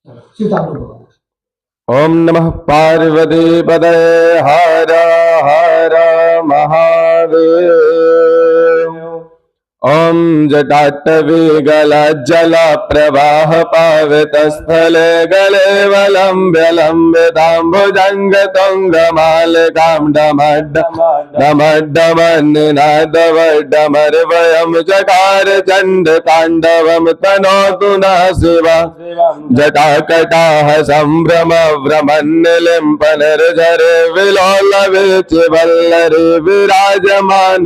सीता बोलो। ओम नमः पार्वती पदे हर हर महादेव। ओम जटाटवी गलज्जल प्रवाह पावित स्थले गले वलंब्य लंबितांबुजंग तुंग मालिकां डमड्डमन्निनादवड्डमर्वयं जकार चंड तांडवं तनोतु नः शिवा जटाकटाह संभ्रम भ्रमन्निलिम्पनिर्झरे विलोलविचिवल्लरि विराजमान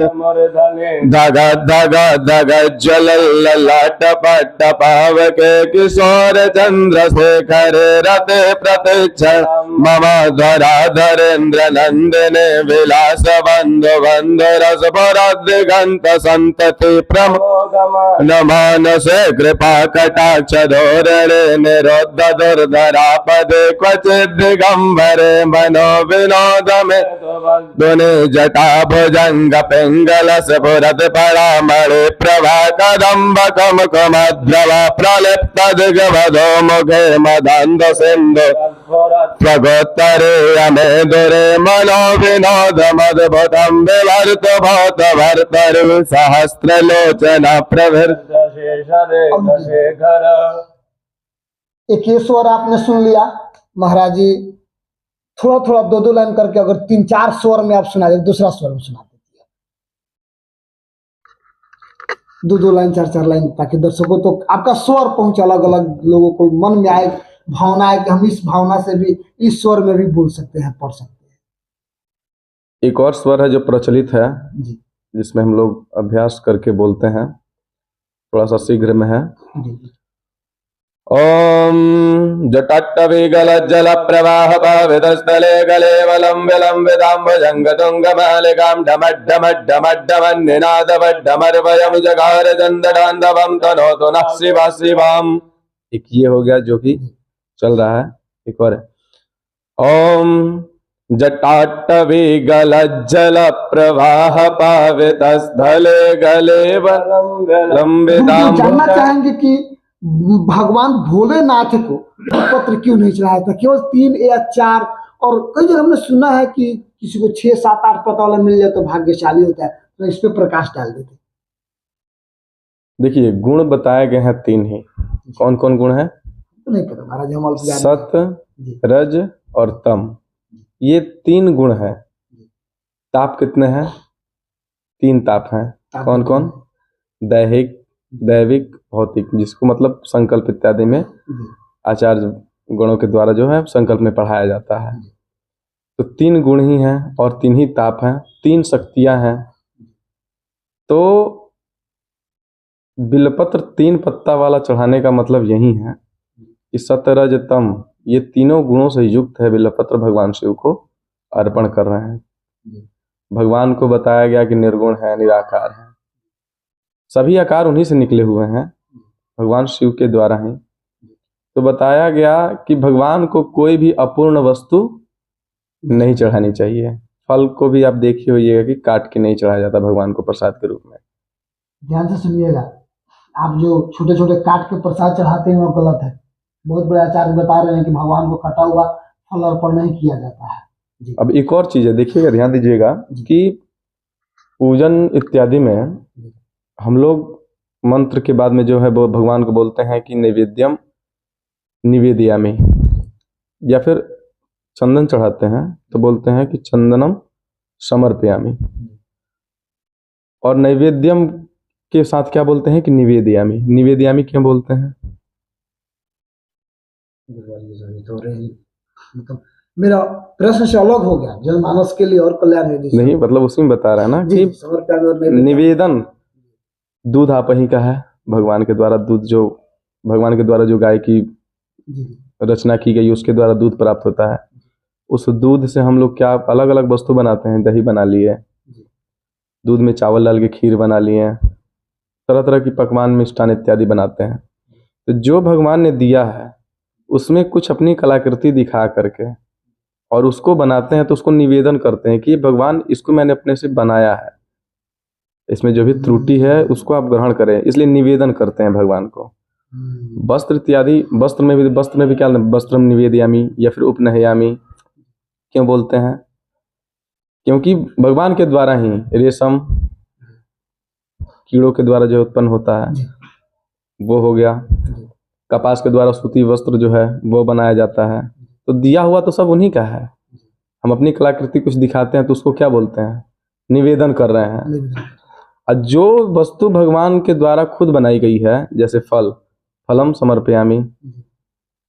धग धग धग ज्वलल्ललाट पट्ट पावके किशोर चंद्रशेखर रते प्रतिक्षण मम धराधरेन्द्र नंदिने विलास बंधु बंधु रस दिगंत संतति प्रमोद मानसे कृपा कटाक्ष धोरणे निरोध दुर्धरा पदे क्वचित् दिगंबरे मनो विनोद में दुनि जटा भुजंग पिंगल स्फुरत परामणि प्रभा कदम्ब कुमकुमद्रव प्रलिप्त दिग्वधो मुखे मदन्द सिन्धु स्वगोत्तरे यमे दुरे मनो विनोद मद्भुतं विवर्त भूत भर्तरि सहस्रलोचन प्रवृत्त शेखर। एक ये स्वर आपने सुन लिया महाराज जी, थोड़ा थोड़ा दो दो लाइन करके अगर 3-4 स्वर में आप सुना दे, दूसरा स्वर में सुना देती है, 2-2 लाइन 4-4 लाइन, ताकि दर्शकों तो आपका स्वर पहुंचे, अलग अलग लोगों को मन में आए, भावना है कि हम इस भावना से भी इस स्वर में भी बोल सकते हैं, पढ़ सकते हैं। एक और स्वर है जो प्रचलित है जी जिसमें हम लोग अभ्यास करके बोलते हैं, थोड़ा सा शीघ्र में है। जी। ओम जटाटवी गलज्जल प्रवाह पावित स्थले गले वलंब्य लंबितांबुजंग तुंग मालिकां डमड्डमड्डमड्डमन्निनादवड्डमर्वयं जगार चंदडांडवं तनोतु नः शिवा शिवाम। एक ये हो गया जो कि चल रहा है, एक और है। ओम जटाटवी गलज्जल प्रवाह पावित स्थले गले वलंब्य लंबितांबुजंग। जानना चाहेंगे कि भगवान भोलेनाथ को पत्र क्यों नहीं चढ़ाया था, केवल 3 या 4, और कई जगह हमने सुना है कि किसी को 6, 7, 8 पता वाला मिल जाए तो भाग्यशाली होता है, तो इस पे प्रकाश डाल देते। देखिए गुण बताए गए हैं 3 ही। कौन कौन गुण है? तो नहीं पता महाराज, हम अल्प ज्ञानी सत, जी। रज और तम, ये 3 गुण हैं। ताप कितने हैं? 3 ताप हैं। कौन कौन? दैहिक, दैविक, भौतिक, जिसको मतलब संकल्प इत्यादि में आचार्य गुणों के द्वारा जो है संकल्प में पढ़ाया जाता है। तो 3 गुण ही हैं और 3 ही ताप हैं, 3 शक्तियां हैं। तो बिल्वपत्र 3 पत्ता वाला चढ़ाने का मतलब यही है कि सत, रज, तम, ये तीनों गुणों से युक्त है बिल्वपत्र भगवान शिव को अर्पण कर रहे हैं। भगवान को बताया गया कि निर्गुण है, निराकार है, सभी आकार उन्हीं से निकले हुए हैं, भगवान शिव के द्वारा ही। तो बताया गया कि भगवान को कोई भी अपूर्ण वस्तु नहीं चढ़ानी चाहिए। फल को भी आप देखिए होइएगा कि काट के नहीं चढ़ाया जाता भगवान को प्रसाद के रूप में। ध्यान से सुनिएगा, आप जो छोटे छोटे काट के प्रसाद चढ़ाते हैं वो गलत है। बहुत बड़े आचार्य बता रहे हैं कि भगवान को कटा हुआ फल अर्पण नहीं किया जाता है जी। अब एक और चीज है, देखिएगा, ध्यान दीजिएगा कि पूजन इत्यादि में हम लोग मंत्र के बाद में जो है वो भगवान को बोलते हैं कि नैवेद्यम निवेदयामि, या फिर चंदन चढ़ाते हैं तो बोलते हैं कि चंदनम समर्पयामि, और नैवेद्यम के साथ क्या बोलते हैं कि निवेदयामि। निवेदयामि क्यों बोलते हैं? मतलब मेरा प्रश्न से अलग हो गया, जनमानस के लिए और कल्याण नहीं, मतलब उसी में बता रहा है ना कि निवेदन, दूध आप ही का है, भगवान के द्वारा दूध, जो भगवान के द्वारा जो गाय की रचना की गई उसके द्वारा दूध प्राप्त होता है। उस दूध से हम लोग क्या अलग अलग वस्तु बनाते हैं, दही बना लिए, दूध में चावल डाल के खीर बना लिए, तरह तरह की पकवान, मिष्ठान इत्यादि बनाते हैं। तो जो भगवान ने दिया है उसमें कुछ अपनी कलाकृति दिखा करके और उसको बनाते हैं, तो उसको निवेदन करते हैं कि भगवान इसको मैंने अपने से बनाया है, इसमें जो भी त्रुटि है उसको आप ग्रहण करें, इसलिए निवेदन करते हैं भगवान को। वस्त्र इत्यादि, वस्त्र में भी क्या, वस्त्रम निवेदयामि या फिर उपनहयामि क्यों बोलते हैं? क्योंकि भगवान के द्वारा ही रेशम कीड़ों के द्वारा जो उत्पन्न होता है वो हो गया, कपास के द्वारा सूती वस्त्र जो है वो बनाया जाता है। तो दिया हुआ तो सब उन्हीं का है। हम अपनी कलाकृति कुछ दिखाते हैं तो उसको क्या बोलते हैं? निवेदन कर रहे हैं। और जो वस्तु भगवान के द्वारा खुद बनाई गई है, जैसे फल, फलम समर्पयामि,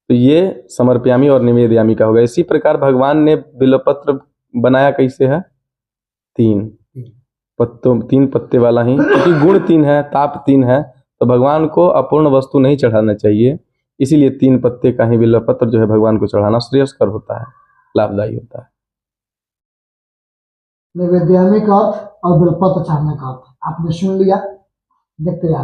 तो ये समर्पयामि और निवेदयामि का होगा। इसी प्रकार भगवान ने बिल्वपत्र बनाया कैसे है? 3 पत्ते वाला ही, क्योंकि गुण 3 है, ताप 3 है, तो भगवान को अपूर्ण वस्तु नहीं चढ़ाना चाहिए। इसीलिए 3 पत्ते का ही बिल्वपत्र जो है भगवान को चढ़ाना श्रेयस्कर होता है, लाभदायी होता है। निवेद्यामी का अर्थ और बिल्वपत्र चढ़ाने का अर्थ आपने सुन लिया। देखते रहिए।